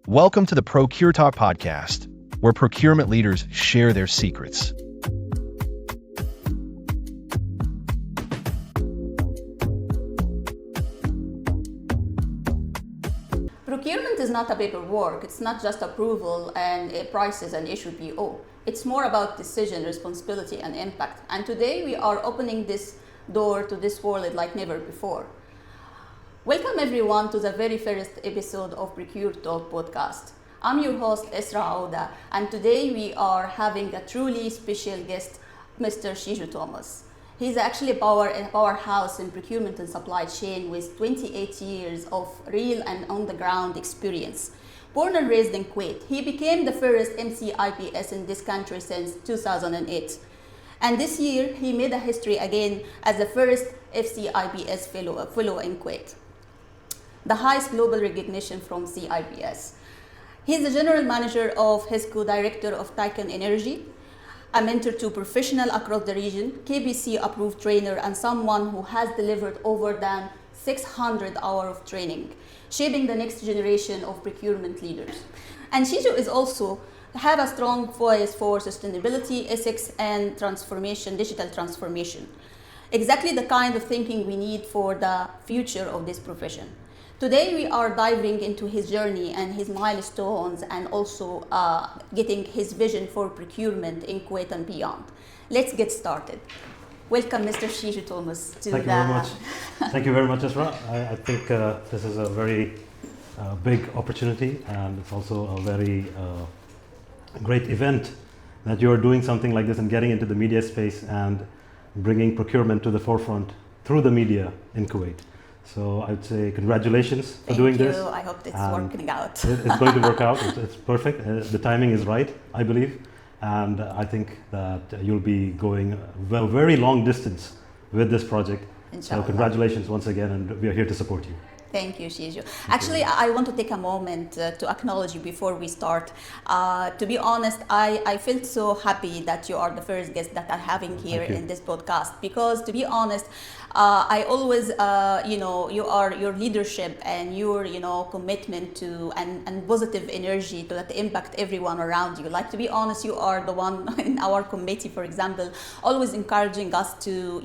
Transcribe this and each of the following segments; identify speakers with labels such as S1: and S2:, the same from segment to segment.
S1: Welcome to the ProcureTalk podcast, where procurement leaders share their secrets.
S2: Procurement is not a paperwork. It's not just approval and prices and issue PO. It's more about decision, responsibility, and impact. And today we are opening this door to this world like never before. Welcome everyone to the very first episode of ProcureTalk podcast. I'm your host Isra Auda, and today we are having a truly special guest, Mr. Shiju Thomas. He's actually a powerhouse in procurement and supply chain with 28 years of real and on-the-ground experience. Born and raised in Kuwait, he became the first FCIPS in this country since 2008. And this year, he made a history again as the first FCIPS fellow in Kuwait, the highest global recognition from CIPS. He's the general manager of HISCO, director of Tycoon Energy, a mentor to professionals across the region, KBC approved trainer, and someone who has delivered over than 600 hours of training, shaping the next generation of procurement leaders. And Shiju is also have a strong voice for sustainability, ethics, and transformation, digital transformation. Exactly the kind of thinking we need for the future of this profession. Today we are diving into his journey and his milestones, and also getting his vision for procurement in Kuwait and beyond. Let's get started. Welcome, Mr. Shiju Thomas.
S3: Thank you very much. Thank you very much, Isra. I think this is a very big opportunity, and it's also a very great event that you're doing something like this and getting into the media space and bringing procurement to the forefront through the media in Kuwait. So I would say congratulations for doing this.
S2: Thank you. I hope it's working out.
S3: It's going to work out. It's perfect. The timing is right, I believe. And I think that you'll be going a very long distance with this project.
S2: Inshallah.
S3: So congratulations once again, and we are here to support you.
S2: Thank you, Shiju. Actually, I want to take a moment to acknowledge you before we start. To be honest, I felt so happy that you are the first guest that I'm having here in this podcast, because to be honest, I always, your leadership and your, commitment to and positive energy to that impact everyone around you. Like, to be honest, you are the one in our committee, for example, always encouraging us to,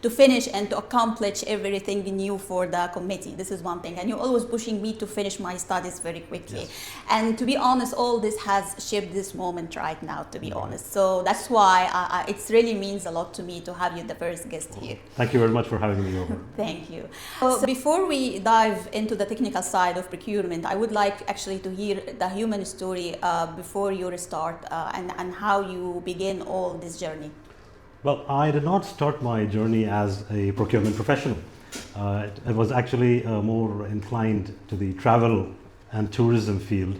S2: to finish and to accomplish everything new for the committee. This is one thing. And you're always pushing me to finish my studies very quickly.
S3: Yes.
S2: And to be honest, all this has shaped this moment right now, to be honest. So that's why it really means a lot to me to have you the first guest here.
S3: Thank you very much for having me over.
S2: Thank you. So before we dive into the technical side of procurement, I would like actually to hear the human story before you start and how you begin all this journey.
S3: Well, I did not start my journey as a procurement professional. I was actually more inclined to the travel and tourism field,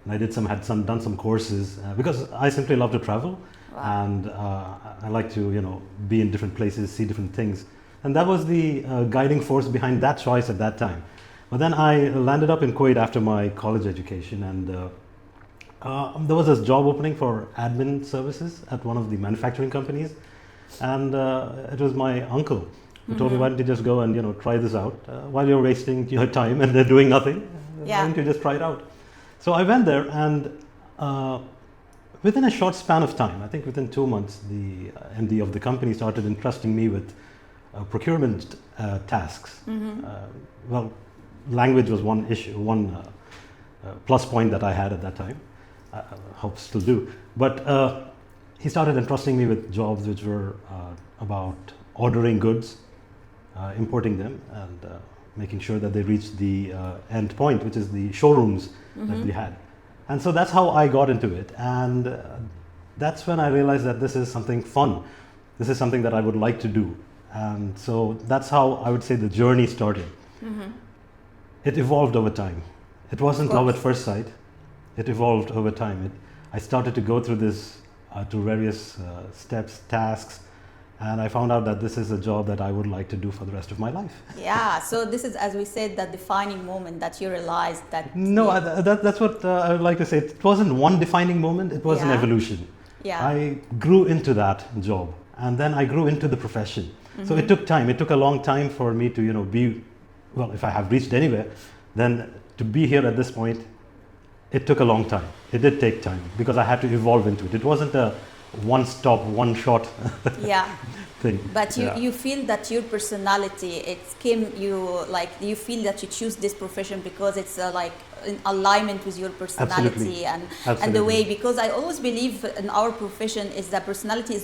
S3: and I done some courses because I simply love to travel. Wow. And I like to be in different places, see different things, and that was the guiding force behind that choice at that time. But then I landed up in Kuwait after my college education, and there was this job opening for admin services at one of the manufacturing companies, and it was my uncle who told me, why don't you just go and try this out while you're wasting your time and they're doing nothing. Why don't you just try it out? So I went there, and within a short span of time, I think within 2 months, the MD of the company started entrusting me with procurement tasks. Well, language was one issue, one plus point that I had at that time. I hope still do. But he started entrusting me with jobs which were about ordering goods, importing them, and making sure that they reached the end point, which is the showrooms that we had. And so that's how I got into it. And that's when I realized that this is something fun. This is something that I would like to do. And so that's how I would say the journey started. It evolved over time. It wasn't love at first sight. It evolved over time. I started to go through this to various steps, tasks, and I found out that this is a job that I would like to do for the rest of my life.
S2: Yeah, so this is, as we said, that defining moment that you realized that...
S3: No, that's what I would like to say. It wasn't one defining moment, it was an evolution. Yeah. I grew into that job, and then I grew into the profession. So it took time. It took a long time for me to, be, well, if I have reached anywhere, then to be here at this point it took a long time. It did take time because I had to evolve into it. It wasn't a one-stop, one-shot
S2: Yeah.
S3: thing.
S2: But you,
S3: Yeah.
S2: you feel that your personality, it came, you feel that you choose this profession because it's like in alignment with your personality
S3: Absolutely.
S2: and the
S3: Absolutely.
S2: way, because I always believe in our profession is that personality is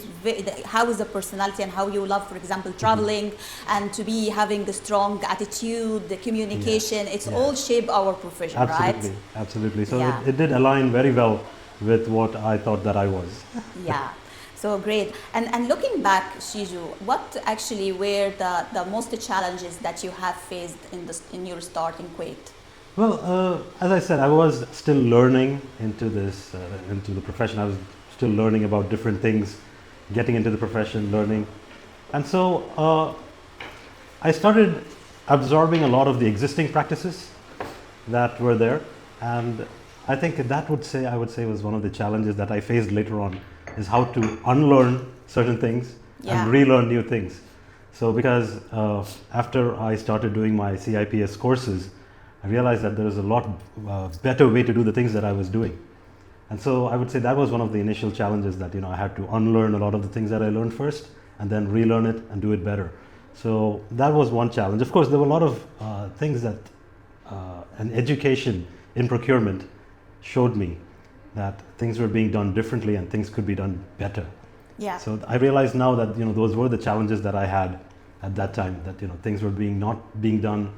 S2: how is the personality and how you love, for example, traveling and to be having the strong attitude, the communication, it's
S3: Yeah.
S2: all shape our profession,
S3: Absolutely,
S2: right?
S3: absolutely. So
S2: Yeah.
S3: it did align very well with what I thought that I was.
S2: Yeah, so great. And looking back, Shiju, what actually were the most challenges that you have faced in your start in Kuwait?
S3: Well, as I said, I was still learning into this, into the profession. I was still learning about different things, getting into the profession, learning. And so I started absorbing a lot of the existing practices that were there. And I think I would say was one of the challenges that I faced later on, is how to unlearn certain things
S2: Yeah.
S3: and relearn new things. So because after I started doing my CIPS courses, I realized that there is a lot better way to do the things that I was doing. And so I would say that was one of the initial challenges, that I had to unlearn a lot of the things that I learned first and then relearn it and do it better. So that was one challenge. Of course, there were a lot of things that an education in procurement showed me that things were being done differently and things could be done better.
S2: Yeah.
S3: So I realize now that those were the challenges that I had at that time, that things were not being done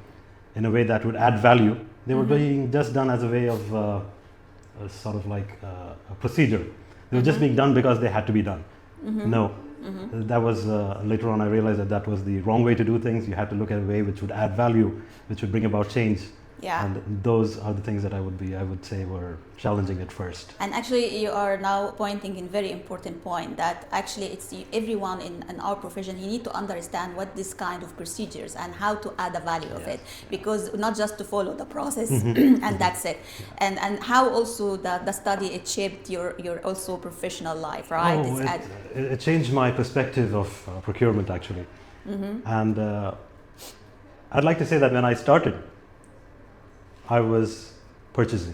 S3: in a way that would add value. They were being just done as a way of a sort of like a procedure. They were just being done because they had to be done. No, that was later on I realized that was the wrong way to do things. You had to look at a way which would add value, which would bring about change.
S2: Yeah.
S3: And those are the things that I would say were challenging at first.
S2: And actually, you are now pointing in very important point that actually it's everyone in our profession, he need to understand what this kind of procedures and how to add the value of it, because not just to follow the process and that's it. And how also the study, it shaped your also professional life, right?
S3: It changed my perspective of procurement, actually. And I'd like to say that when I started, I was purchasing.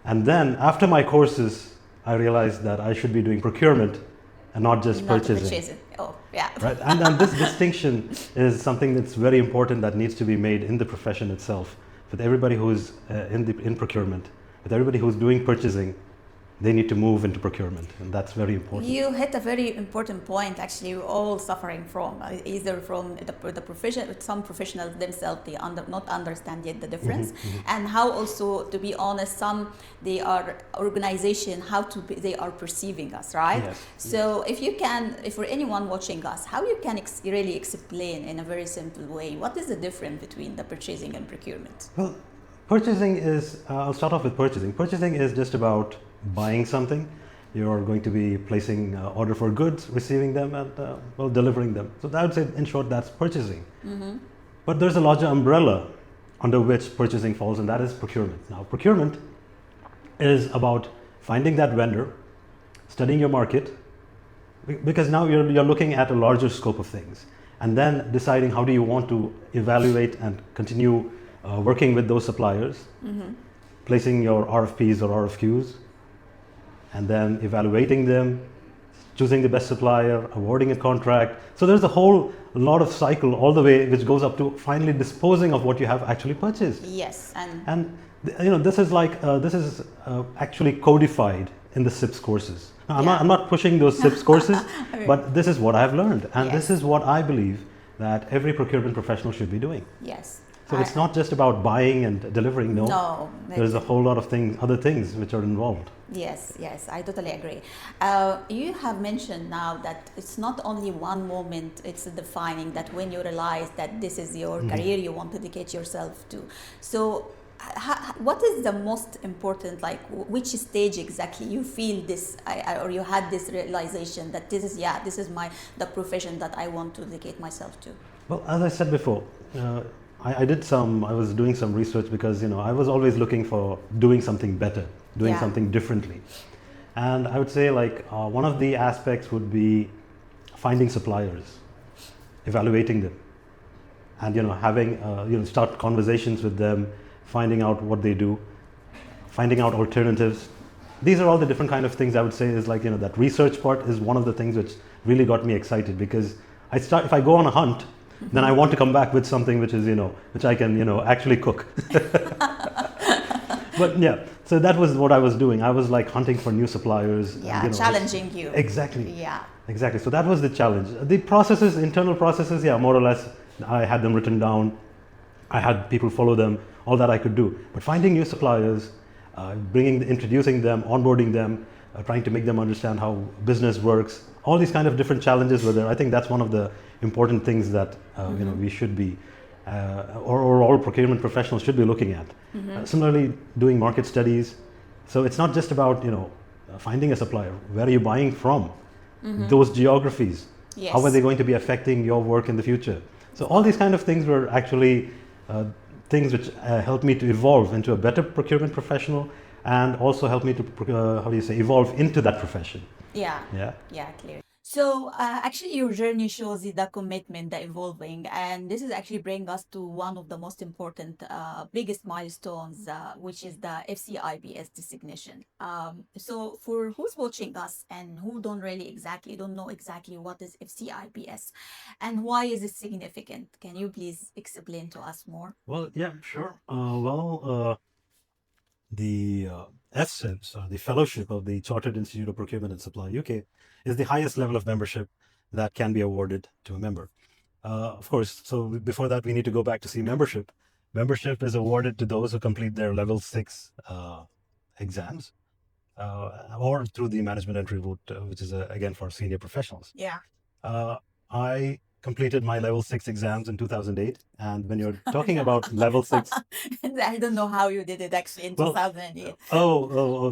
S3: And then after my courses, I realized that I should be doing procurement and not just purchasing.
S2: Oh, yeah.
S3: Right? And this distinction is something that's very important, that needs to be made in the profession itself. With everybody who's in procurement, with everybody who's doing purchasing, they need to move into procurement, and that's very important.
S2: You hit a very important point. Actually, we're all suffering from either from the profession, some professionals themselves they not understand yet the difference, and how also, to be honest, some they are organization they are perceiving us, right?
S3: Yes.
S2: So if you can, if for anyone watching us, how you can really explain in a very simple way what is the difference between the purchasing and procurement?
S3: Well, purchasing is. I'll start off with purchasing. Purchasing is just about buying something. You're going to be placing order for goods, receiving them, and delivering them. So I would say, in short, that's purchasing. But there's a larger umbrella under which purchasing falls, and that is procurement. Now, procurement is about finding that vendor, studying your market, because now you're looking at a larger scope of things, and then deciding how do you want to evaluate and continue working with those suppliers, placing your RFPs or RFQs, and then evaluating them, choosing the best supplier, awarding a contract. So there's a whole lot of cycle all the way, which goes up to finally disposing of what you have actually purchased.
S2: Yes,
S3: And this is like actually codified in the SIPS courses. Now, I'm not pushing those SIPS courses, but this is what I've learned, and this is what I believe that every procurement professional should be doing.
S2: yes.
S3: So it's not just about buying and delivering.
S2: No,
S3: there's a whole lot of other things which are involved.
S2: Yes, I totally agree. You have mentioned now that it's not only one moment, it's defining that when you realize that this is your career you want to dedicate yourself to. So what is the most important, like which stage exactly you feel this, or you had this realization that this is the profession that I want to dedicate myself to?
S3: Well, as I said before, I was doing some research because I was always looking for doing something better, doing something differently. And I would say one of the aspects would be finding suppliers, evaluating them, and having start conversations with them, finding out what they do, finding out alternatives. These are all the different kind of things I would say is like, that research part is one of the things which really got me excited, because if I go on a hunt, then I want to come back with something which is, which I can, actually cook. But yeah, so that was what I was doing. I was like hunting for new suppliers.
S2: Yeah, challenging you.
S3: Exactly.
S2: Yeah.
S3: Exactly. So that was the challenge. The processes, internal processes, yeah, more or less, I had them written down. I had people follow them, all that I could do. But finding new suppliers, introducing them, onboarding them, trying to make them understand how business works, all these kind of different challenges were there. I think that's one of the important things that we should be, or all procurement professionals should be looking at. Similarly, doing market studies. So it's not just about finding a supplier. Where are you buying from? Those geographies.
S2: Yes.
S3: How are they going to be affecting your work in the future? So all these kind of things were actually things which helped me to evolve into a better procurement professional, and also helped me to evolve into that profession.
S2: Yeah.
S3: Yeah.
S2: Yeah, clear. So actually your journey shows the commitment, the evolving, and this is actually bring us to one of the most important, biggest milestones, which is the FCIPS designation. So for who's watching us and who don't know exactly what is FCIPS and why is it significant, can you please explain to us more?
S3: Well, yeah, sure. The FCIPS, or the Fellowship of the Chartered Institute of Procurement and Supply UK, is the highest level of membership that can be awarded to a member. Of course, so before that, we need to go back to see membership. Membership is awarded to those who complete their level 6 exams, or through the management entry route, which is again for senior professionals.
S2: Yeah.
S3: I completed my level 6 exams in 2008, and when you're talking about level 6,
S2: I don't know how you did it actually in 2008.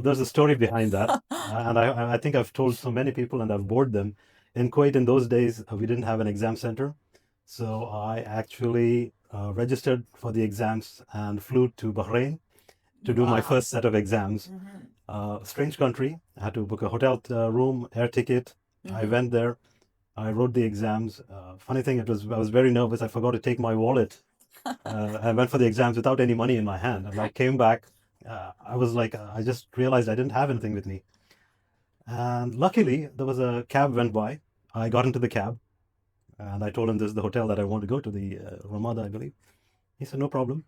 S3: There's a story behind that. And I think I've told so many people, and I've bored them. In Kuwait, in those days, we didn't have an exam center. So I actually registered for the exams and flew to Bahrain to do my first set of exams. Strange country. I had to book a hotel room, air ticket. I went there. I wrote the exams. Funny thing, I was very nervous. I forgot to take my wallet. I went for the exams without any money in my hand. And I came back. I was like, I just realized I didn't have anything with me. And luckily, there was a cab went by. I got into the cab, and I told him this is the hotel that I want to go to, the Ramada, I believe. He said, no problem.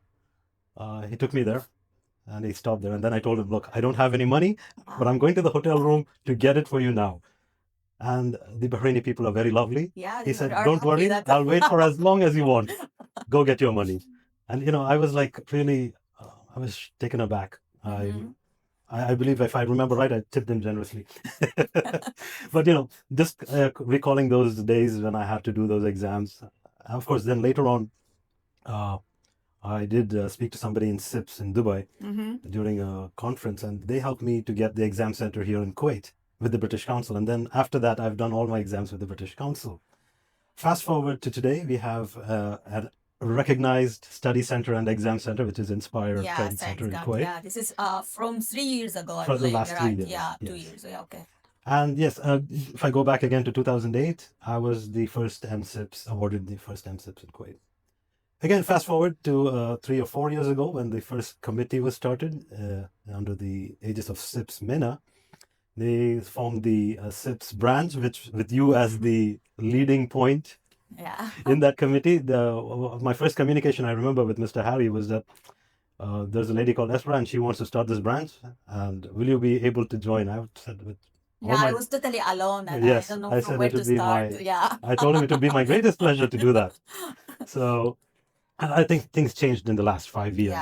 S3: He took me there, and he stopped there. And then I told him, look, I don't have any money, but I'm going to the hotel room to get it for you now. And the Bahraini people are very lovely.
S2: Yeah,
S3: He said, don't worry, I'll wait for as long as you want. Go get your money. And, I was like, really, I was taken aback. I believe, if I remember right, I tipped him generously. But, just recalling those days when I had to do those exams. Of course, then later on, I did speak to somebody in SIPS in Dubai during a conference, and they helped me to get the exam center here in Kuwait with the British Council. And then after that, I've done all my exams with the British Council. Fast forward to today, we have a recognized study center and exam center, which is Inspire Credit Center in Kuwait.
S2: Yeah, this is from 3 years ago.
S3: For the last 3 years.
S2: Yeah,
S3: yes.
S2: 2 years. Yeah, okay.
S3: And yes, if I go back again to 2008, I was the first MSIPS, awarded the first MSIPS in Kuwait. Again, fast forward to 3 or 4 years ago, when the first committee was started under the aegis of SIPS MENA. They formed the SIPS branch, which with you as the leading point in that committee. My first communication I remember with Mr. Harry was that there's a lady called Esra, and she wants to start this branch, and will you be able to join? I said,
S2: I was totally alone, and
S3: yes,
S2: I don't know from where to start.
S3: I told him it would be my greatest pleasure to do that. So I think things changed in the last 5 years,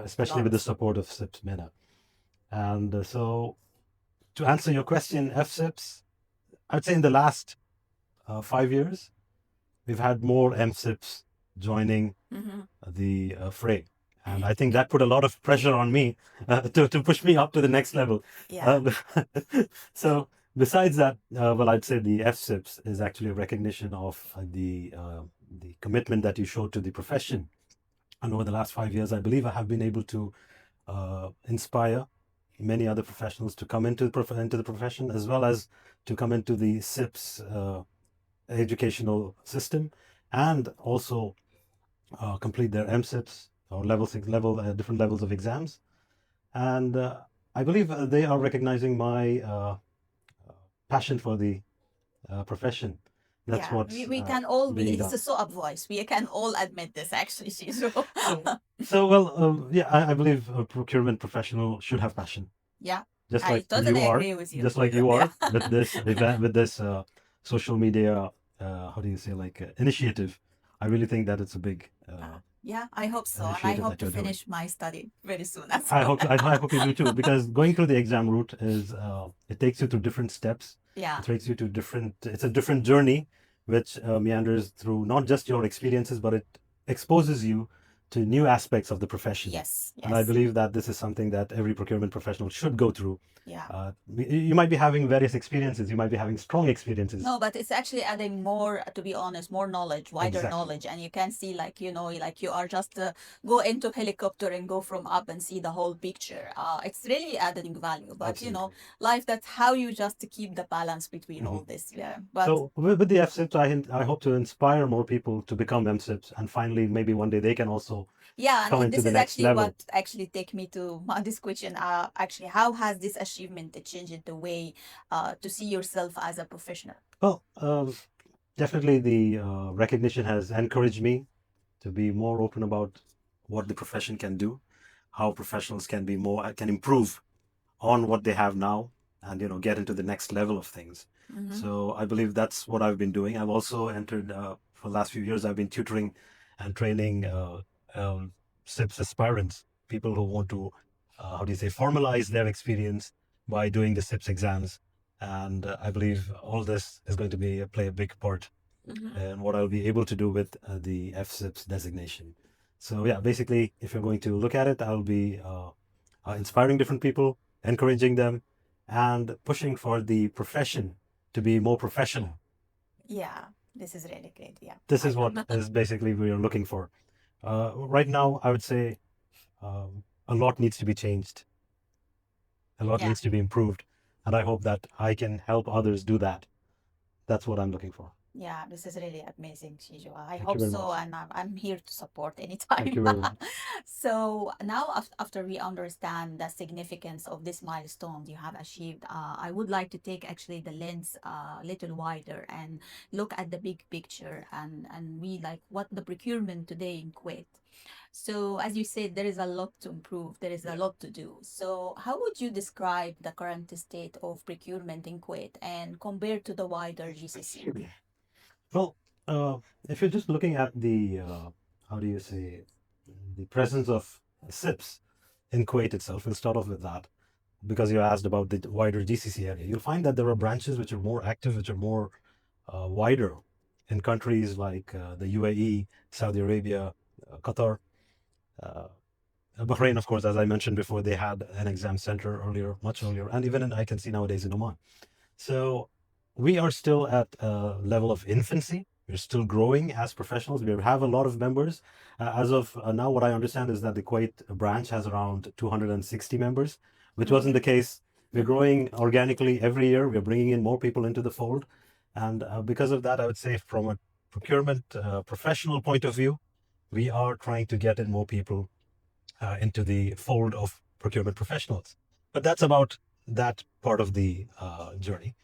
S3: especially with the support of SIPS MENA. And so, to answer your question, FSIPS, I'd say in the last 5 years, we've had more MSIPs joining the fray. And I think that put a lot of pressure on me to push me up to the next level. So besides that, I'd say the FSIPS is actually a recognition of the commitment that you showed to the profession. And over the last 5 years, I believe I have been able to inspire many other professionals to come into the profession, as well as to come into the SIPS educational system, and also complete their MSIPS or different levels of exams. And I believe they are recognizing my passion for the profession. That's
S2: Yeah,
S3: what's
S2: we can all be,
S3: being
S2: it's
S3: done.
S2: so obvious. We can all admit this actually, Shiju.
S3: So, well, yeah, I believe a procurement professional should have passion,
S2: Yeah,
S3: just
S2: I
S3: like you
S2: totally
S3: are,
S2: agree with you.
S3: just like you
S2: Yeah.
S3: are with this event, with this social media, how do you say, like initiative. I really think that it's a big
S2: Yeah, I hope so. And I
S3: initiative
S2: hope
S3: that
S2: to
S3: you're doing.
S2: finish my study very soon as
S3: I
S2: well.
S3: hope I hope you do too, because going through the exam route is it takes you through different steps.
S2: Yeah.
S3: It takes you to different. It's a different journey, which meanders through not just your experiences, but it exposes you to new aspects of the profession.
S2: Yes,
S3: And I
S2: yes.
S3: believe that this is something that every procurement professional should go through.
S2: Yeah.
S3: You might be having various experiences. You might be having strong experiences.
S2: No, but it's actually adding more, to be honest, more knowledge, wider
S3: Exactly.
S2: knowledge. And you can see, like, like you are just go into helicopter and go from up and see the whole picture. It's really adding value. But,
S3: Absolutely.
S2: life, that's how you just keep the balance between all this. Yeah. But
S3: So with the FSIPs, I hope to inspire more people to become MSIPs, and finally, maybe one day they can also
S2: yeah,
S3: come
S2: and
S3: into
S2: this
S3: the
S2: is
S3: next
S2: actually
S3: level.
S2: what actually take me to this question. Actually, how has this achievement changed the way to see yourself as a professional?
S3: Well, definitely the recognition has encouraged me to be more open about what the profession can do, how professionals can be more can improve on what they have now, and get into the next level of things.
S2: Mm-hmm.
S3: So I believe that's what I've been doing. I've also entered for the last few years. I've been tutoring and training SIPS aspirants, people who want to how do you say formalize their experience by doing the SIPS exams. And I believe all this is going to be play a big part
S2: Mm-hmm.
S3: in what I'll be able to do with the FSIPS designation. So yeah, basically, if you're going to look at it, I'll be inspiring different people, encouraging them, and pushing for the profession to be more professional.
S2: Yeah, this is really great. Yeah,
S3: This
S2: I
S3: is what is basically we are looking for. Right now, I would say a lot needs to be changed, a lot
S2: yeah.
S3: needs to be improved, and I hope that I can help others do that. That's what I'm looking for.
S2: Yeah, this is really amazing, Shiju. I
S3: Thank you
S2: hope
S3: very
S2: so,
S3: much.
S2: and I'm here to support
S3: Thank
S2: anytime.
S3: you very much.
S2: So now, after we understand the significance of this milestone you have achieved, I would like to take actually the lens a little wider and look at the big picture and we like what the procurement today in Kuwait. So, as you said, there is a lot to improve, there is a lot to do. So, how would you describe the current state of procurement in Kuwait and compared to the wider GCC?
S3: Well, if you're just looking at the, how do you say, the presence of SIPs in Kuwait itself, we'll start off with that because you asked about the wider GCC area. You'll find that there are branches which are more active, which are more wider in countries like the UAE, Saudi Arabia, Qatar, uh, Bahrain, of course, as I mentioned before, they had an exam center earlier, much earlier, and even I can see nowadays in Oman. So we are still at a level of infancy. We're still growing as professionals. We have a lot of members. As of now, what I understand is that the Kuwait branch has around 260 members, which wasn't the case. We're growing organically every year. We're bringing in more people into the fold. And because of that, I would say from a procurement professional point of view, we are trying to get in more people into the fold of procurement professionals. But that's about that part of the journey.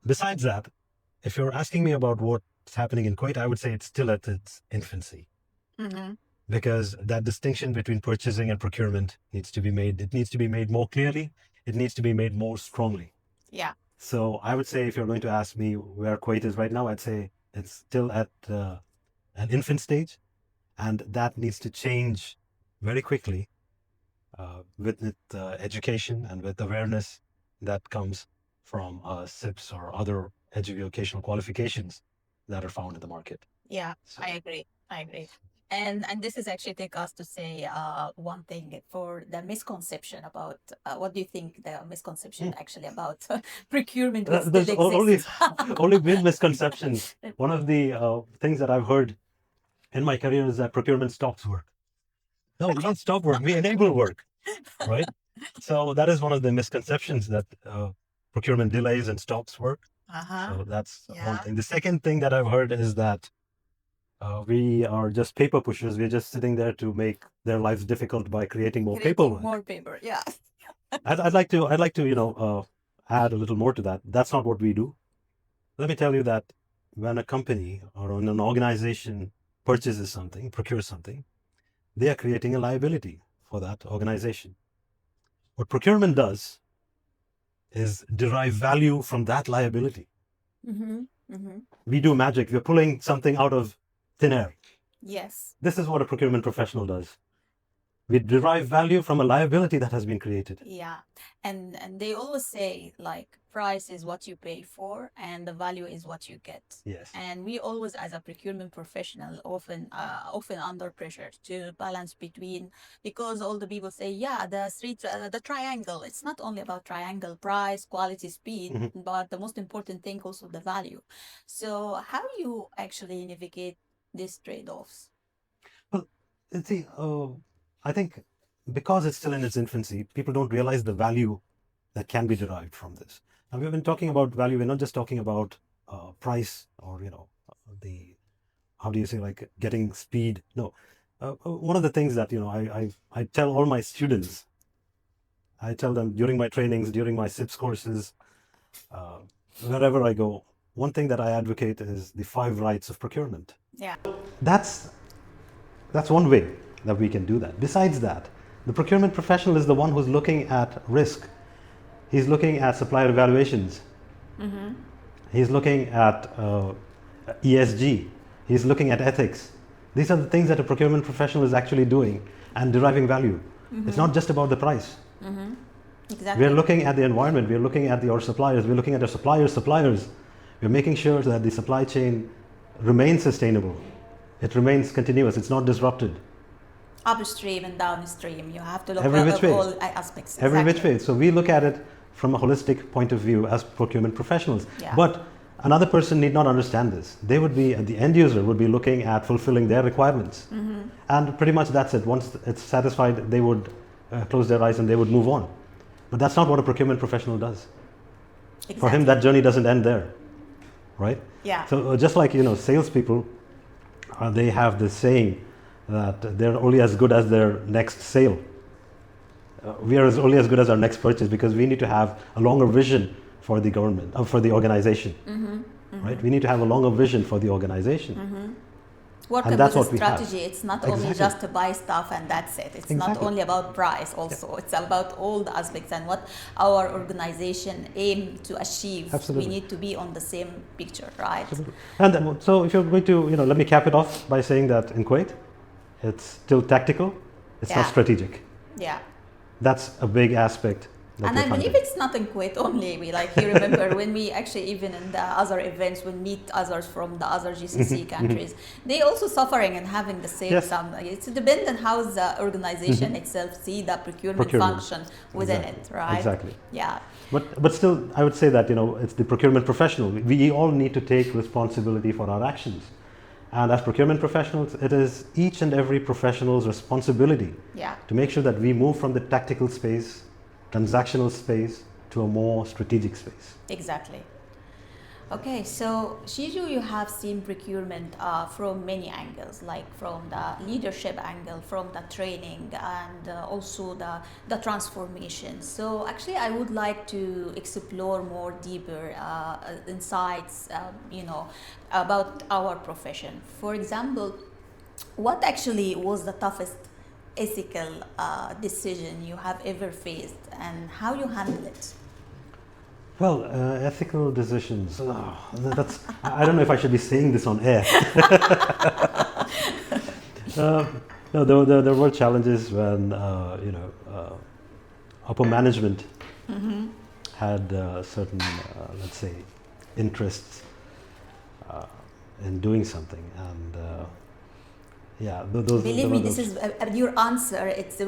S3: Besides that, if you're asking me about what's happening in Kuwait, I would say it's still at its infancy
S2: Mm-hmm.
S3: because that distinction between purchasing and procurement needs to be made. It needs to be made more clearly. It needs to be made more strongly.
S2: Yeah.
S3: So I would say if you're going to ask me where Kuwait is right now, I'd say it's still at an infant stage, and that needs to change very quickly with education and with awareness that comes from SIPs or other educational qualifications that are found in the market.
S2: Yeah,
S3: So,
S2: I agree. I agree. And this is actually take us to say one thing for the misconception about what do you think the misconception actually about procurement will still
S3: there's only
S2: exist?
S3: only been misconceptions. One of the things that I've heard in my career is that procurement stops work. No, we don't stop work. We enable work, right? So that is one of the misconceptions that procurement delays and stops work.
S2: Uh-huh.
S3: So that's one
S2: Yeah.
S3: thing. The second thing that I've heard is that We are just paper pushers. We're just sitting there to make their lives difficult by creating more paperwork.
S2: More paper, yeah.
S3: I'd like to, add a little more to that. That's not what we do. Let me tell you that when a company or when an organization purchases something, procures something, they are creating a liability for that organization. What procurement does is derive value from that liability. We do magic. We're pulling something out of thin air.
S2: Yes.
S3: This is what a procurement professional does. We derive value from a liability that has been created.
S2: Yeah, and they always say like price is what you pay for, and the value is what you get.
S3: Yes.
S2: And we always, as a procurement professional, often under pressure to balance between, because all the people say, yeah, the triangle. It's not only about triangle, price, quality, speed, but the most important thing also the value. So how do you actually navigate these trade-offs?
S3: Well, see, I think because it's still in its infancy, people don't realize the value that can be derived from this. And we've been talking about value. We're not just talking about price or the how do you say, like, getting speed. No, one of the things that I tell all my students, I tell them during my trainings, during my SIPS courses, wherever I go, one thing that I advocate is the 5 rights of procurement.
S2: Yeah.
S3: That's one way that we can do that. Besides that, the procurement professional is the one who's looking at risk. He's looking at supplier evaluations. He's looking at ESG. He's looking at ethics. These are the things that a procurement professional is actually doing and deriving value. It's not just about the price.
S2: Exactly.
S3: We're looking at the environment. We're looking at our suppliers. We're looking at our suppliers. We're making sure that the supply chain remains sustainable. It remains continuous. It's not disrupted.
S2: Upstream and downstream, you have to look
S3: Every which
S2: at
S3: way.
S2: all aspects.
S3: Every which
S2: Exactly.
S3: way. So we look at it from a holistic point of view as procurement professionals.
S2: Yeah.
S3: But another person need not understand this. They would be, the end user would be looking at fulfilling their requirements. And pretty much that's it. Once it's satisfied, they would close their eyes and they would move on. But that's not what a procurement professional does.
S2: Exactly.
S3: For him, that journey doesn't end there, right?
S2: Yeah.
S3: So just like, salespeople, they have this saying that they're only as good as their next sale. We are only as good as our next purchase, because we need to have a longer vision for the government, for the organization, right? We need to have a longer vision for the organization.
S2: Work
S3: And
S2: with
S3: that's
S2: a
S3: what we have.
S2: strategy. It's not only
S3: Exactly.
S2: just to buy stuff and that's it. It's not
S3: Exactly.
S2: only about price also. It's about all the aspects and what our organization aim to achieve.
S3: Absolutely.
S2: We need to be on the same picture, right?
S3: And so if you're going to, let me cap it off by saying that in Kuwait, it's still tactical, it's not
S2: Yeah.
S3: strategic.
S2: Yeah.
S3: That's a big aspect. that
S2: And
S3: we're
S2: I believe
S3: finding.
S2: it's not in Kuwait only. You remember when we actually, even in the other events, we meet others from the other GCC countries, they also suffering and having the same.
S3: Yes.
S2: It's dependent on how the organization itself see the procurement function within
S3: Exactly.
S2: it, right?
S3: Exactly.
S2: Yeah.
S3: But still, I would say that, it's the procurement professional. We all need to take responsibility for our actions. And as procurement professionals, it is each and every professional's responsibility
S2: Yeah.
S3: to make sure that we move from the tactical space, transactional space, to a more strategic space.
S2: Exactly. Okay, so Shiju, you have seen procurement from many angles, like from the leadership angle, from the training, and also the transformation. So actually, I would like to explore more deeper insights, about our profession. For example, what actually was the toughest ethical decision you have ever faced, and how you handle it?
S3: Well, ethical decisions. That's. I don't know if I should be saying this on air. No, there were challenges when upper management had certain, let's say, interests in doing something, and those.
S2: Believe me, this is your answer. It's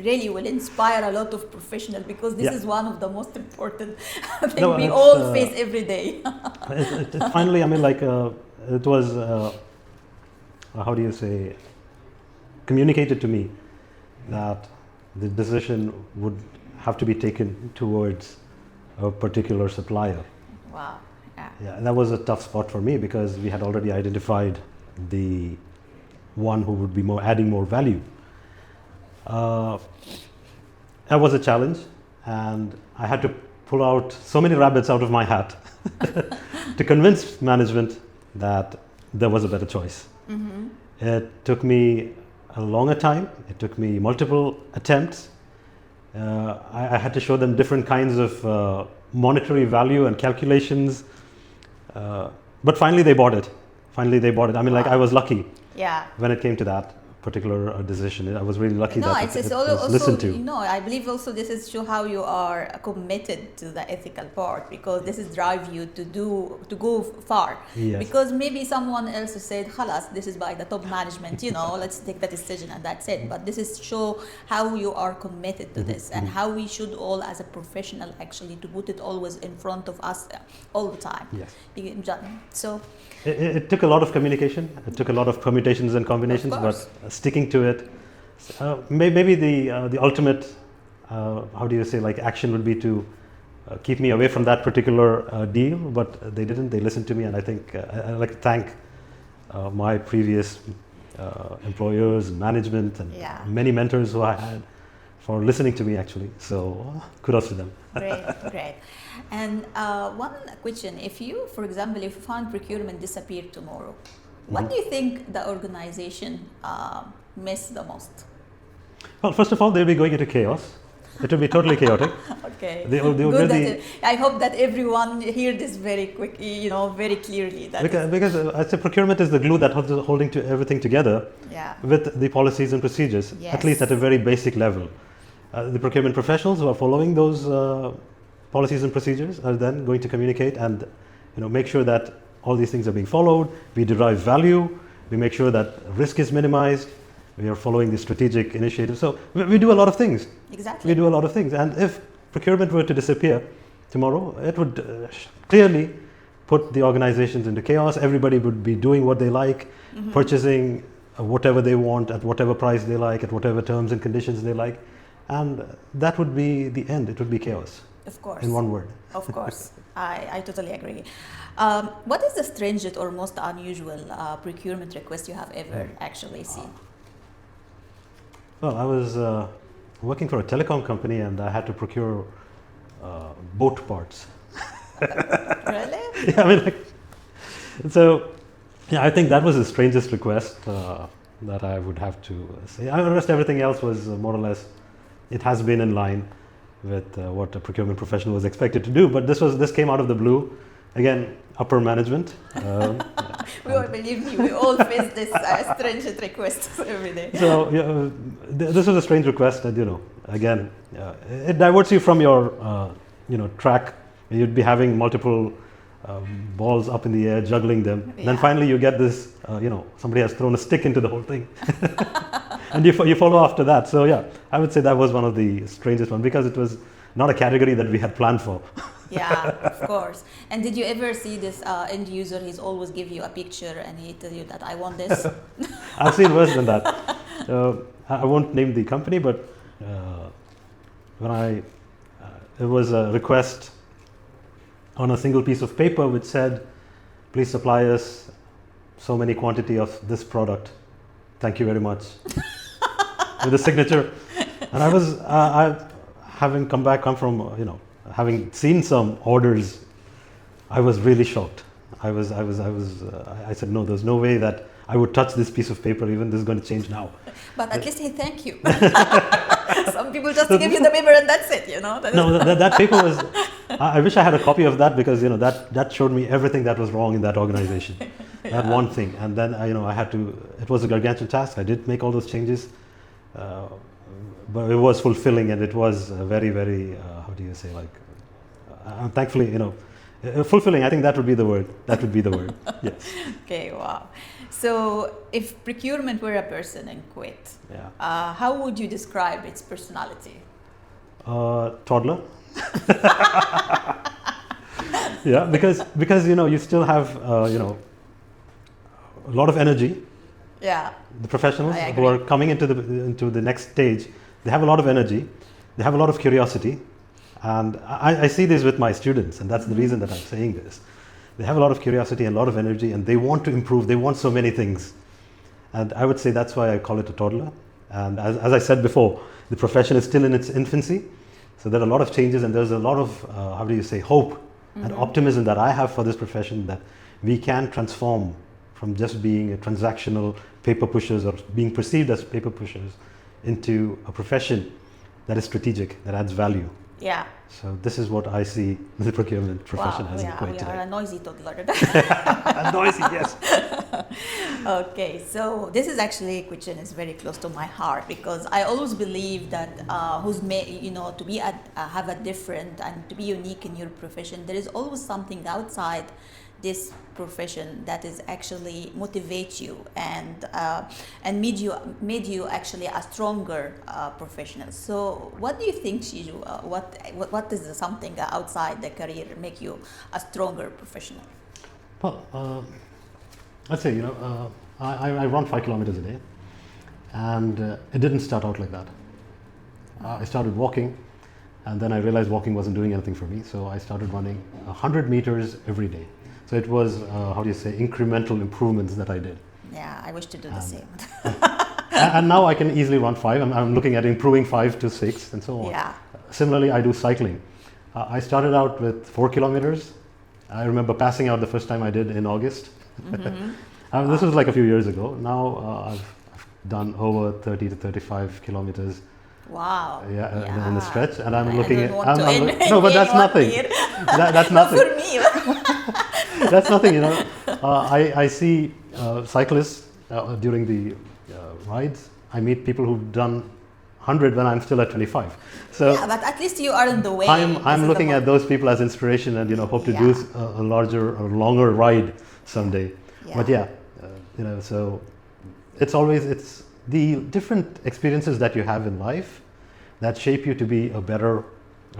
S2: really will inspire a lot of professionals, because this is one of the most important things we all face every day.
S3: Finally, I mean, it was, how do you say, communicated to me that the decision would have to be taken towards a particular supplier.
S2: Wow. Yeah.
S3: Yeah, and that was a tough spot for me, because we had already identified the one who would be adding more value. That was a challenge, and I had to pull out so many rabbits out of my hat to convince management that there was a better choice.
S2: Mm-hmm.
S3: It took me a longer time. It took me multiple attempts. I had to show them different kinds of monetary value and calculations, but finally they bought it. I mean, like, I was lucky when it came to that particular decision. I was really lucky that it was listened to.
S2: I believe also this is show how you are committed to the ethical part, because this is drive you to go far.
S3: Yes.
S2: Because maybe someone else said, "Khalas, this is by the top management, let's take the decision and that's it." But this is show how you are committed to this, and how we should all, as a professional, actually to put it always in front of us all the time.
S3: Yes.
S2: So.
S3: It took a lot of communication. It took a lot of permutations and combinations, but sticking to it. Maybe the ultimate, how do you say, like, action would be to keep me away from that particular deal, but they didn't. They listened to me, and I think I'd like to thank my previous employers, management, and many mentors who I had for listening to me, actually. So kudos to them.
S2: Great. And one question, if you find procurement disappear tomorrow, what do you think the organization miss the most?
S3: Well, first of all, they'll be going into chaos. It will be totally chaotic.
S2: Okay.
S3: Good.
S2: I hope that everyone hear this very quick, very clearly.
S3: Because I say procurement is the glue that holds holding to everything together. With the policies and procedures, at least at a very basic level. The procurement professionals who are following those policies and procedures are then going to communicate and make sure that all these things are being followed. We derive value. We make sure that risk is minimized. We are following the strategic initiatives. So we do a lot of things.
S2: Exactly.
S3: We do a lot of things. And if procurement were to disappear tomorrow, it would clearly put the organizations into chaos. Everybody would be doing what they like, purchasing whatever they want at whatever price they like, at whatever terms and conditions they like. And that would be the end. It would be chaos.
S2: Of course.
S3: In one word.
S2: Of course. I totally agree. What is the strangest or most unusual procurement request you have ever actually seen?
S3: Well, I was working for a telecom company, and I had to procure boat parts.
S2: Really?
S3: Yeah, I mean, I think that was the strangest request that I would have to say. The rest, everything else was more or less, it has been in line with what a procurement professional was expected to do. But this came out of the blue. Again, upper management.
S2: Believe me, we all face this strange requests every day.
S3: So this was a strange request, and again, it diverts you from your track. You'd be having multiple balls up in the air, juggling them. Then finally you get this, somebody has thrown a stick into the whole thing. And you follow after that. So I would say that was one of the strangest ones, because it was not a category that we had planned for.
S2: Yeah, of course. And did you ever see this end user? He's always give you a picture and he tell you that I want this.
S3: I've seen worse than that. I won't name the company, but it was a request on a single piece of paper which said, "Please supply us so many quantity of this product. Thank you very much." With a signature. And having seen some orders, I was really shocked. I said, no, there's no way that I would touch this piece of paper, even this is going to change now.
S2: But at least he thank you. Some people just give you the paper and that's it,
S3: that paper was, I wish I had a copy of that, because, that showed me everything that was wrong in that organization. That one thing. And then, I had to, it was a gargantuan task. I did make all those changes. But it was fulfilling, and it was very, very, how do you say, thankfully, fulfilling. I think that would be the word. Yes.
S2: Okay, wow. So if procurement were a person in Kuwait, how would you describe its personality?
S3: Toddler. Yeah, because you still have a lot of energy.
S2: Yeah.
S3: The professionals who are coming into the next stage, they have a lot of energy, they have a lot of curiosity, and I see this with my students, and that's the reason that I'm saying this. they have a lot of curiosity and a lot of energy, and they want to improve. They want so many things. And I would say that's why I call it a toddler. And as I said before, the profession is still in its infancy. So there are a lot of changes, and there's a lot of, hope and optimism that I have for this profession, that we can transform from just being a transactional paper pushers or being perceived as paper pushers into a profession that is strategic, that adds value.
S2: Yeah.
S3: So this is what I see the procurement profession as in Kuwait today.
S2: We are a noisy toddler.
S3: A noisy, yes.
S2: Okay, so this is actually a question is very close to my heart, because I always believe that to be have a different and to be unique in your profession, there is always something outside this profession that is actually motivate you and made you actually a stronger professional. So what do you think, Shiju? What is something outside the career make you a stronger professional?
S3: Well, I'd say, I run 5 kilometers a day, and it didn't start out like that. I started walking, and then I realized walking wasn't doing anything for me, so I started running 100 meters every day. So it was, incremental improvements that I did.
S2: Yeah, I wish to do the same.
S3: And now I can easily run 5. I'm looking at improving 5 to 6 and so on.
S2: Yeah.
S3: Similarly, I do cycling. I started out with 4 kilometers. I remember passing out the first time I did in August. This was like a few years ago. Now I've done over 30 to 35 kilometers.
S2: Wow.
S3: Yeah. In the stretch, and I'm looking at.
S2: No,
S3: but that's nothing. That's nothing.
S2: Not for me.
S3: That's nothing. I see cyclists during the rides. I meet people who've done 100 when I'm still at 25. So
S2: yeah, but at least you are in the way.
S3: I'm looking at those people as inspiration, and hope to do a larger or longer ride someday.
S2: Yeah.
S3: But so it's the different experiences that you have in life that shape you to be a better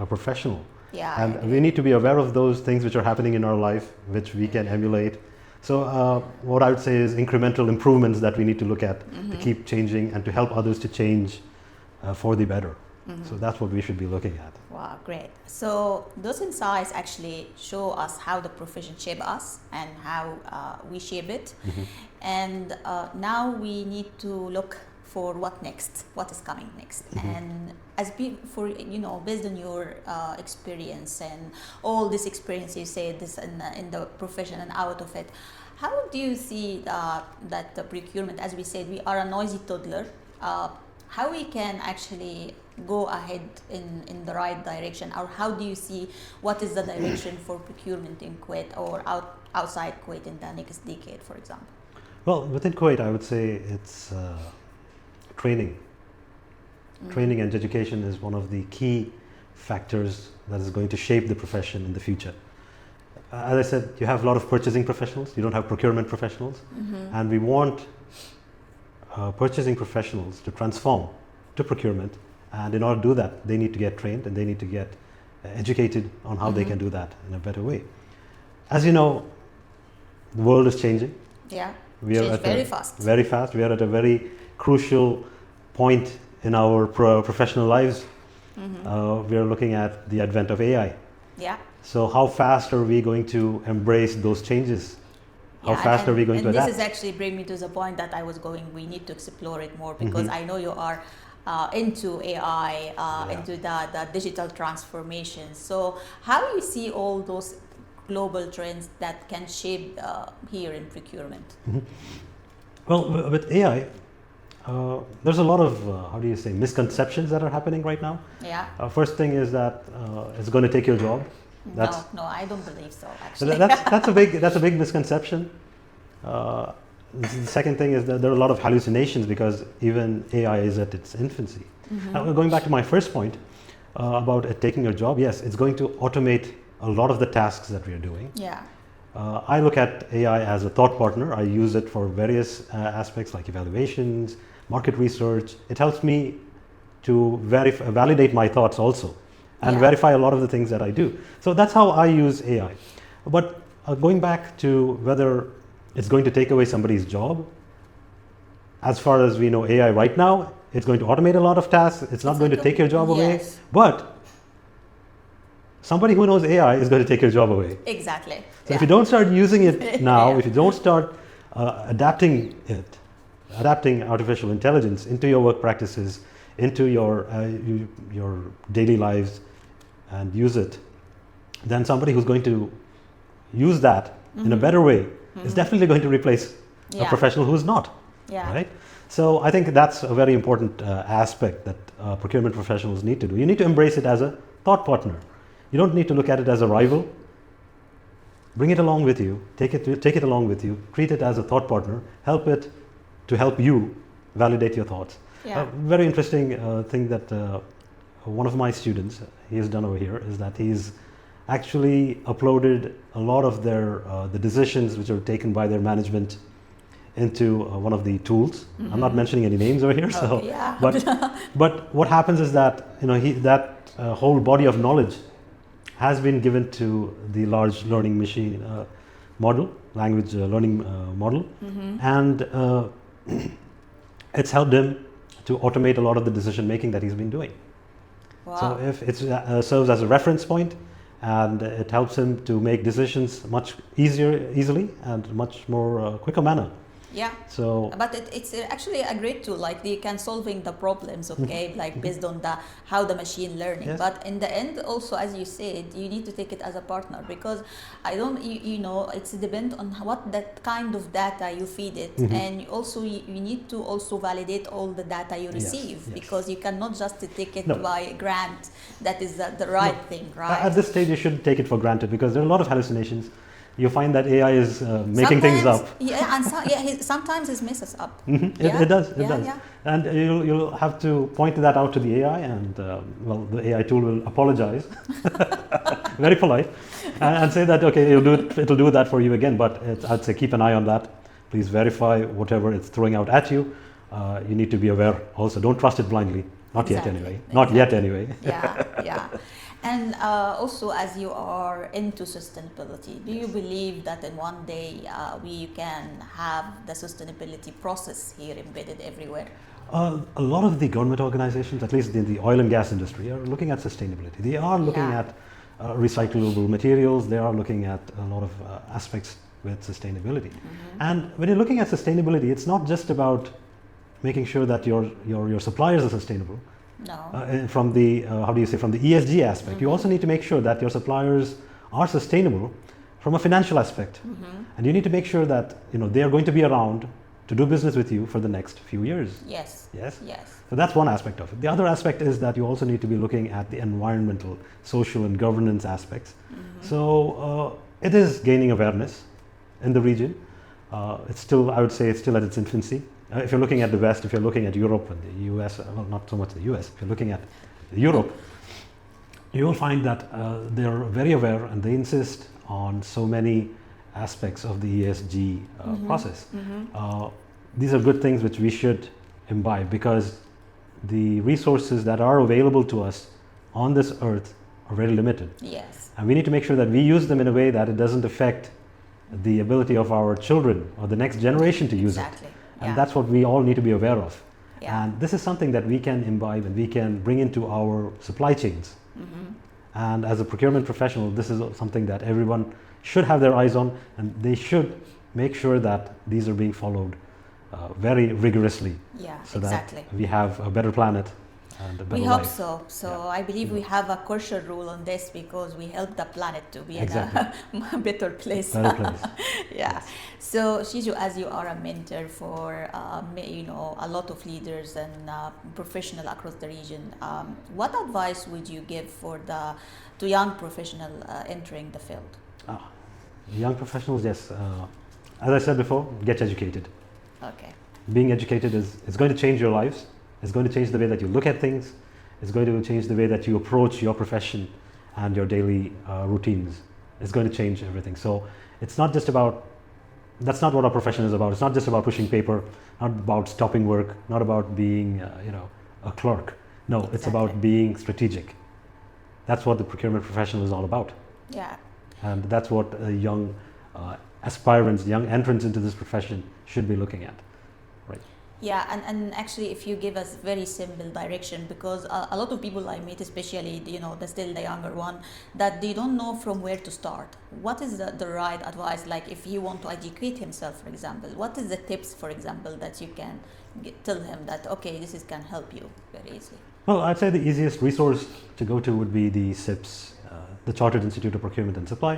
S3: professional.
S2: Yeah.
S3: And we need to be aware of those things which are happening in our life, which we can emulate. So what I would say is incremental improvements that we need to look at to keep changing and to help others to change for the better. So that's what we should be looking at.
S2: Wow, great. So those insights actually show us how the profession shape us and how we shape it. And now we need to look for what next, what is coming next. And based on your experience and all this experience you say this in the profession and out of it, how do you see that the procurement, as we said, we are a noisy toddler, how we can actually go ahead in the right direction, or how do you see what is the direction for procurement in Kuwait or outside Kuwait in the next decade, for example?
S3: Well, within Kuwait, I would say it's training. Training and education is one of the key factors that is going to shape the profession in the future. As I said, you have a lot of purchasing professionals, you don't have procurement professionals, and we want purchasing professionals to transform to procurement, and in order to do that, they need to get trained and they need to get educated on how they can do that in a better way. As you know, the world is changing.
S2: Yeah,
S3: we are
S2: very fast.
S3: Very fast. We are at a very crucial point in our professional lives. We are looking at the advent of AI.
S2: Yeah.
S3: So how fast are we going to embrace those changes? How fast are we going to adapt?
S2: This is actually bring me to the point that I was going, we need to explore it more, because I know you are into AI, into the digital transformation. So how do you see all those global trends that can shape here in procurement?
S3: Well, with AI, there's a lot of, misconceptions that are happening right now.
S2: Yeah.
S3: First thing is that it's going to take your job.
S2: No, I don't believe so, actually.
S3: That's a big misconception. The second thing is that there are a lot of hallucinations because even AI is at its infancy. Going back to my first point about it taking your job, yes, it's going to automate a lot of the tasks that we are doing.
S2: Yeah.
S3: I look at AI as a thought partner. I use it for various aspects like evaluations, market research. It helps me to validate my thoughts also and verify a lot of the things that I do. So that's how I use AI. But going back to whether it's going to take away somebody's job, as far as we know AI right now, it's going to automate a lot of tasks. It's not going to take your job away. But somebody who knows AI is going to take your job away.
S2: Exactly.
S3: So if you don't start using it now,
S2: Yeah.
S3: if you don't start adapting artificial intelligence into your work practices, into your daily lives, and use it, then somebody who's going to use that in a better way is definitely going to replace a professional who is not.
S2: Yeah.
S3: Right? So I think that's a very important aspect that procurement professionals need to do. You need to embrace it as a thought partner. You don't need to look at it as a rival. Bring it along with you. Take it along with you. Treat it as a thought partner. Help it to help you validate your thoughts.
S2: Yeah.
S3: A very interesting thing that one of my students he has done over here is that he's actually uploaded a lot of their the decisions which are taken by their management into one of the tools. I'm not mentioning any names over here. So,
S2: Okay, yeah.
S3: but what happens is that that whole body of knowledge has been given to the large learning machine model, language learning model, and it's helped him to automate a lot of the decision making that he's been doing.
S2: Wow.
S3: So if it serves as a reference point, and it helps him to make decisions much easily and much more quicker manner.
S2: Yeah.
S3: So,
S2: but it's actually a great tool. Like they can solving the problems, okay, like based on how the machine learning.
S3: Yes.
S2: But in the end, also as you said, you need to take it as a partner, because I don't, you know, it's depend on what that kind of data you feed it, and also you need to also validate all the data you receive,
S3: yes.
S2: because you cannot just take it
S3: No.
S2: by grant. That is the right thing, right?
S3: At this stage, you shouldn't take it for granted because there are a lot of hallucinations. You find that AI is making things up.
S2: Yeah, and sometimes it messes up.
S3: It does. It
S2: Yeah,
S3: does.
S2: yeah.
S3: And you'll have to point that out to the AI, and well, the AI tool will apologize, very polite, and say that okay, it'll do that for you again. But I'd say keep an eye on that. Please verify whatever it's throwing out at you. You need to be aware. Also, don't trust it blindly. Not yet, anyway. Not yet, anyway.
S2: Yeah. And also, as you are into sustainability, do you believe that in one day we can have the sustainability process here embedded everywhere?
S3: A lot of the government organizations, at least in the oil and gas industry, are looking at sustainability. They are looking at recyclable materials. They are looking at a lot of aspects with sustainability. And when you're looking at sustainability, it's not just about making sure that your suppliers are sustainable.
S2: No.
S3: From the from the ESG aspect, you also need to make sure that your suppliers are sustainable from a financial aspect, and you need to make sure that they are going to be around to do business with you for the next few years.
S2: Yes.
S3: So that's one aspect of it. The other aspect is that you also need to be looking at the environmental, social, and governance aspects. So it is gaining awareness in the region. It's still, I would say, it's still at its infancy. If you're looking at the West, if you're looking at Europe and the US, well, not so much the US, if you're looking at Europe, you will find that they're very aware and they insist on so many aspects of the ESG process. These are good things which we should imbibe, because the resources that are available to us on this earth are very limited.
S2: Yes.
S3: And we need to make sure that we use them in a way that it doesn't affect the ability of our children or the next generation to use it. And that's what we all need to be aware of. And this is something that we can imbibe and we can bring into our supply chains. And as a procurement professional, this is something that everyone should have their eyes on, and they should make sure that these are being followed very rigorously. So that we have a better planet and a better life.
S2: We hope so. So I believe we have a kosher rule on this, because we help the planet to be in a better place.
S3: Yes.
S2: So Shiju, as you are a mentor for a lot of leaders and professionals across the region, what advice would you give to young professionals entering the field?
S3: Young professionals, yes. As I said before, get educated.
S2: Okay.
S3: Being educated is going to change your lives. It's going to change the way that you look at things. It's going to change the way that you approach your profession and your daily routines. It's going to change everything. So it's not just about, that's not what our profession is about. It's not just about pushing paper, not about stopping work, not about being, a clerk. No, it's about being strategic. That's what the procurement profession is all about.
S2: Yeah.
S3: And that's what young aspirants, young entrants into this profession should be looking at. Right.
S2: Yeah, and actually, if you give us very simple direction, because a lot of people I meet, especially the younger one, that they don't know from where to start. What is the right advice? Like if he want to educate himself, for example, what is the tips, for example, that you can tell him that okay, can help you very easily?
S3: Well, I'd say the easiest resource to go to would be the SIPS, the Chartered Institute of Procurement and Supply.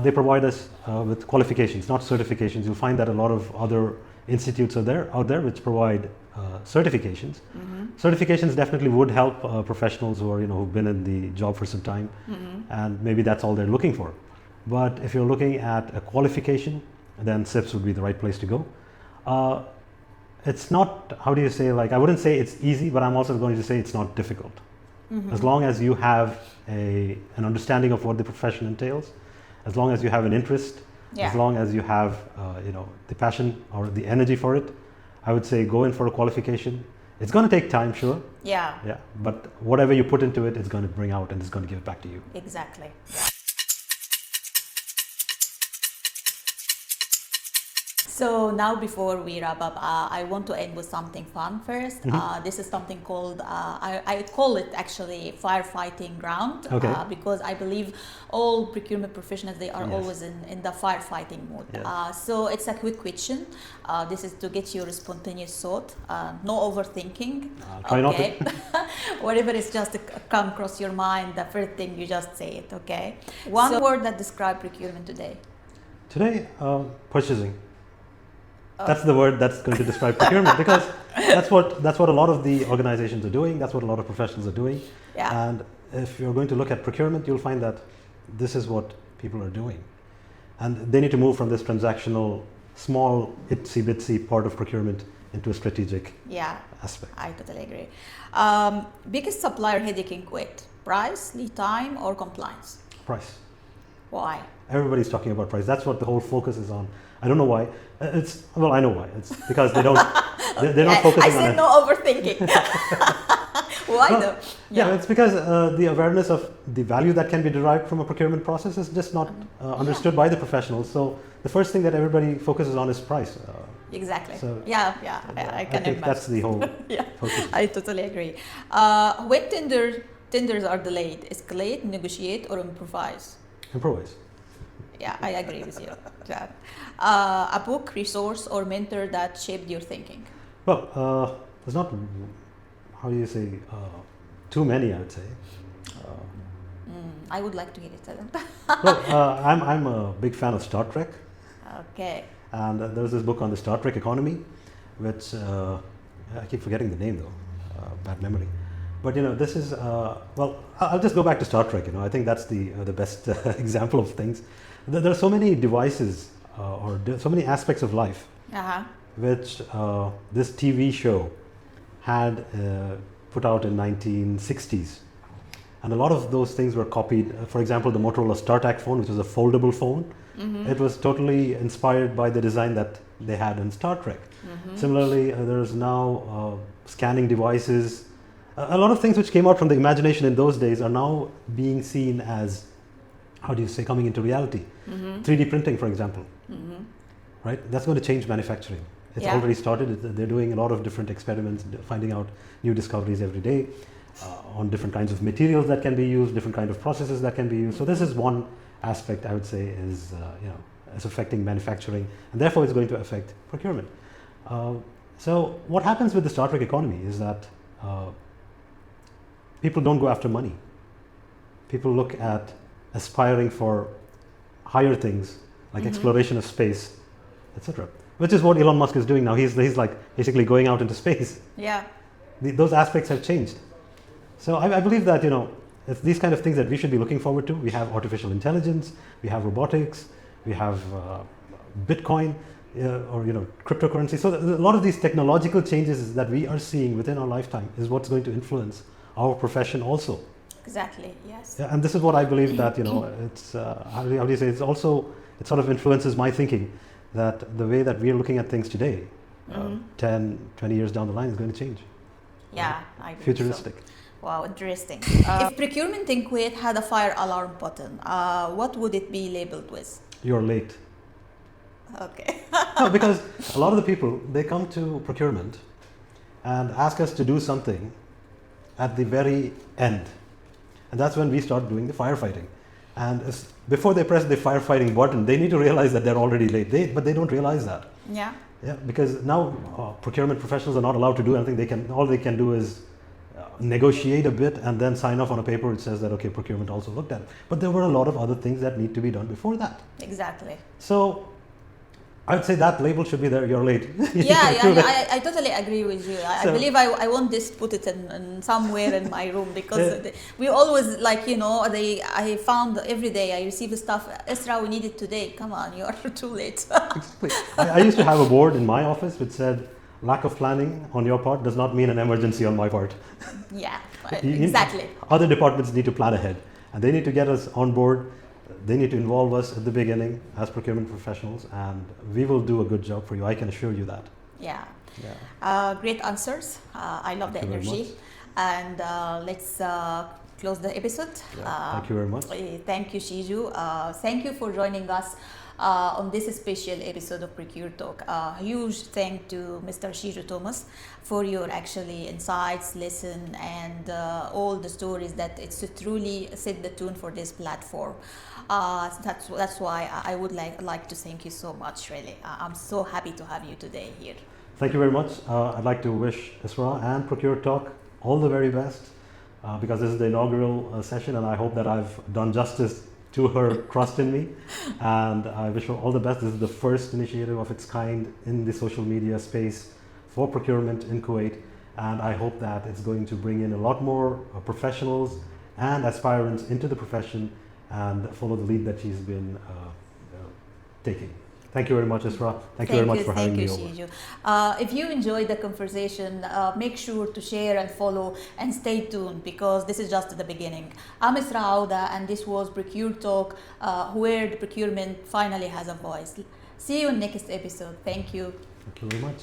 S3: They provide us with qualifications, not certifications. You'll find that a lot of other institutes are out there which provide certifications. Certifications definitely would help professionals who are who've been in the job for some time, and maybe that's all they're looking for. But if you're looking at a qualification, then SIPS would be the right place to go. It's not, how do you say, like I wouldn't say it's easy, but I'm also going to say it's not difficult. As long as you have an understanding of what the profession entails, as long as you have an interest, as long as you have the passion or the energy for it, I would say go in for a qualification. It's going to take time, sure.
S2: Yeah.
S3: But whatever you put into it, it's going to bring out and it's going to give it back to you.
S2: Exactly. So now before we wrap up, I want to end with something fun first. This is something called, I call it actually firefighting round, because I believe all procurement professionals, they are always in the firefighting mode. So it's a quick question. This is to get your spontaneous thought, no overthinking.
S3: Try not to.
S2: Whatever is just to come across your mind, the first thing you just say it, okay? One word that describes procurement today.
S3: Today, purchasing. That's the word that's going to describe procurement, because that's what a lot of the organizations are doing. That's what a lot of professionals are doing. And if you're going to look at procurement, you'll find that this is what people are doing, and they need to move from this transactional, small, itsy bitsy part of procurement into a strategic aspect.
S2: I totally agree. Biggest supplier headache in Kuwait: price, lead time, or compliance?
S3: Price.
S2: Why?
S3: Everybody's talking about price. That's what the whole focus is on. I don't know why. I know why. It's because they're not focusing on it.
S2: I said no overthinking. Why though?
S3: It's because the awareness of the value that can be derived from a procurement process is just not understood by the professionals. So the first thing that everybody focuses on is price.
S2: Exactly.
S3: So
S2: I can
S3: think
S2: imagine.
S3: that's the whole focus.
S2: I totally agree. When tenders are delayed, escalate, negotiate, or improvise?
S3: Improvise.
S2: Yeah, I agree with you. A book, resource, or mentor that shaped your thinking?
S3: Well, there's not, how do you say, too many, I would say.
S2: I would like to hear it.
S3: Well, I'm a big fan of Star Trek.
S2: Okay.
S3: And there's this book on the Star Trek economy, which I keep forgetting the name though, bad memory. But this is well, I'll just go back to Star Trek. I think that's the best example of things. There are so many devices or so many aspects of life which this TV show had put out in 1960s, and a lot of those things were copied. For example, the Motorola StarTAC phone, which was a foldable phone, it was totally inspired by the design that they had in Star Trek. Similarly, there's now scanning devices. A lot of things which came out from the imagination in those days are now being seen as, how do you say, coming into reality. 3D printing, for example, right? That's going to change manufacturing. It's already started. They're doing a lot of different experiments, finding out new discoveries every day on different kinds of materials that can be used, different kind of processes that can be used. So this is one aspect I would say is, is affecting manufacturing, and therefore it's going to affect procurement. So what happens with the Star Trek economy is that people don't go after money. People look at aspiring for higher things like exploration of space, etc. Which is what Elon Musk is doing now. He's like basically going out into space.
S2: Yeah.
S3: Those aspects have changed. So I believe that it's these kind of things that we should be looking forward to. We have artificial intelligence, we have robotics, we have Bitcoin or cryptocurrency. So a lot of these technological changes that we are seeing within our lifetime is what's going to influence our profession also.
S2: Exactly. Yes.
S3: Yeah, and this is what I believe that it's how do you say, it sort of influences my thinking that the way that we are looking at things today, 10, 20 years down the line is going to change.
S2: Yeah, I agree.
S3: Futuristic.
S2: So. Wow, interesting. If procurement in Kuwait had a fire alarm button, what would it be labeled with?
S3: You're late.
S2: Okay.
S3: No, because a lot of the people, they come to procurement and ask us to do something at the very end. And that's when we start doing the firefighting. And before they press the firefighting button, they need to realize that they're already late. But they don't realize that.
S2: Yeah.
S3: Yeah, because now procurement professionals are not allowed to do anything. All they can do is negotiate a bit and then sign off on a paper which says that, okay, procurement also looked at it. But there were a lot of other things that need to be done before that.
S2: Exactly.
S3: So I would say that label should be there, you're late.
S2: I totally agree with you. I
S3: So-
S2: believe I won't just put it in somewhere in my room because we always I found every day I receive stuff, Isra, we need it today. Come on, you are too late.
S3: Exactly. I used to have a board in my office which said, lack of planning on your part does not mean an emergency on my part.
S2: Yeah,
S3: You-
S2: exactly.
S3: Other departments need to plan ahead and they need to get us on board. They need to involve us at the beginning as procurement professionals, and we will do a good job for you. I can assure you that.
S2: Yeah.
S3: Yeah.
S2: Great answers. I love the
S3: Thank you very
S2: energy. And let's close the episode.
S3: Yeah. Thank you very much.
S2: Thank you, Shiju. Thank you for joining us on this special episode of ProcureTalk. Huge thank to Mr. Shiju Thomas for your actually insights, lesson, and all the stories that it's truly set the tune for this platform. That's why I would like to thank you so much. Really, I'm so happy to have you today here.
S3: Thank you very much. I'd like to wish Isra and ProcureTalk all the very best because this is the inaugural session, and I hope that I've done justice to her trust in me. And I wish her all the best. This is the first initiative of its kind in the social media space for procurement in Kuwait, and I hope that it's going to bring in a lot more professionals and aspirants into the profession and follow the lead that she's been taking. Thank you very much, Isra. Thank you very much for having me over.
S2: Thank you, Shiju. If you enjoyed the conversation, make sure to share and follow and stay tuned because this is just the beginning. I'm Isra Auda and this was ProcureTalk, where the procurement finally has a voice. See you in next episode. Thank you.
S3: Thank you very much.